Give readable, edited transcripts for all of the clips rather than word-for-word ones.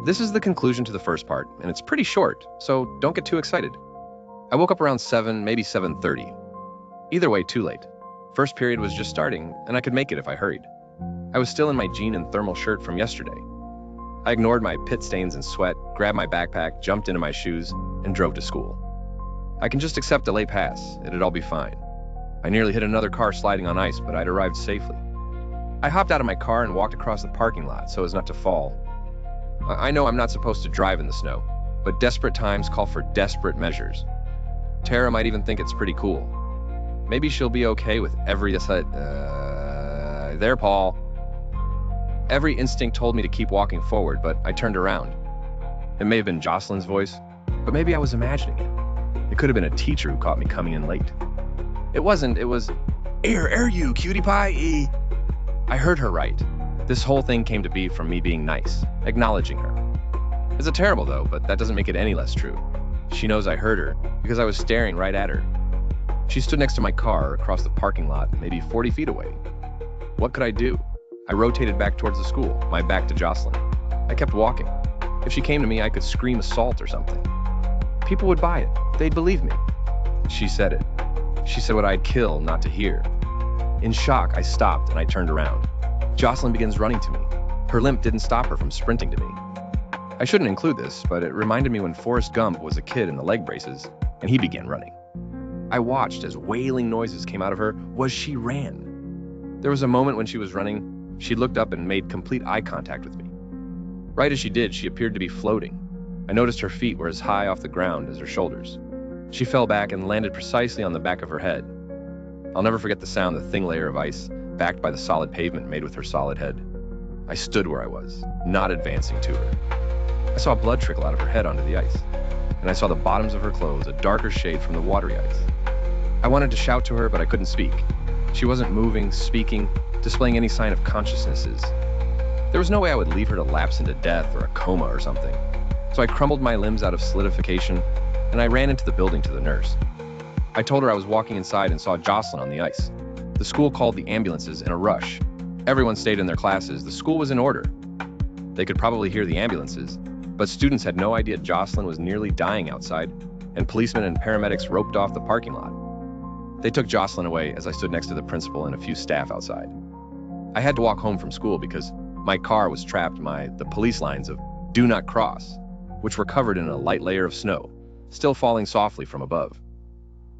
This is the conclusion to the first part, and it's pretty short, so don't get too excited. I woke up around 7, maybe 7:30. Either way, too late. First period was just starting, and I could make it if I hurried. I was still in my jean and thermal shirt from yesterday. I ignored my pit stains and sweat, grabbed my backpack, jumped into my shoes, and drove to school. I can just accept a late pass, it'd all be fine. I nearly hit another car sliding on ice, but I'd arrived safely. I hopped out of my car and walked across the parking lot so as not to fall. I know I'm not supposed to drive in the snow, but desperate times call for desperate measures. Tara might even think it's pretty cool. Maybe she'll be okay with there, Paul. Every instinct told me to keep walking forward, but I turned around. It may have been Jocelyn's voice, but maybe I was imagining it. It could have been a teacher who caught me coming in late. It wasn't, it was, "Here, you, cutie pie." I heard her right. This whole thing came to be from me being nice, acknowledging her. It's a terrible though, but that doesn't make it any less true. She knows I heard her because I was staring right at her. She stood next to my car across the parking lot, maybe 40 feet away. What could I do? I rotated back towards the school, my back to Jocelyn. I kept walking. If she came to me, I could scream assault or something. People would buy it. They'd believe me. She said it. She said what I'd kill not to hear. In shock, I stopped and I turned around. Jocelyn begins running to me. Her limp didn't stop her from sprinting to me. I shouldn't include this, but it reminded me when Forrest Gump was a kid in the leg braces, and he began running. I watched as wailing noises came out of her as she ran. There was a moment when she was running, she looked up and made complete eye contact with me. Right as she did, she appeared to be floating. I noticed her feet were as high off the ground as her shoulders. She fell back and landed precisely on the back of her head. I'll never forget the sound the thin layer of ice, backed by the solid pavement, made with her solid head. I stood where I was, not advancing to her. I saw blood trickle out of her head onto the ice, and I saw the bottoms of her clothes a darker shade from the watery ice. I wanted to shout to her, but I couldn't speak. She wasn't moving, speaking, displaying any sign of consciousnesses. There was no way I would leave her to lapse into death or a coma or something. So I crumbled my limbs out of solidification, and I ran into the building to the nurse. I told her I was walking inside and saw Jocelyn on the ice. The school called the ambulances in a rush. Everyone stayed in their classes. The school was in order. They could probably hear the ambulances, but students had no idea Jocelyn was nearly dying outside, and policemen and paramedics roped off the parking lot. They took Jocelyn away as I stood next to the principal and a few staff outside. I had to walk home from school because my car was trapped by the police lines of "Do Not Cross," which were covered in a light layer of snow, still falling softly from above.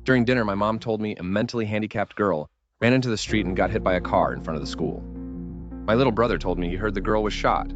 During dinner, my mom told me a mentally handicapped girl ran into the street and got hit by a car in front of the school. My little brother told me he heard the girl was shot,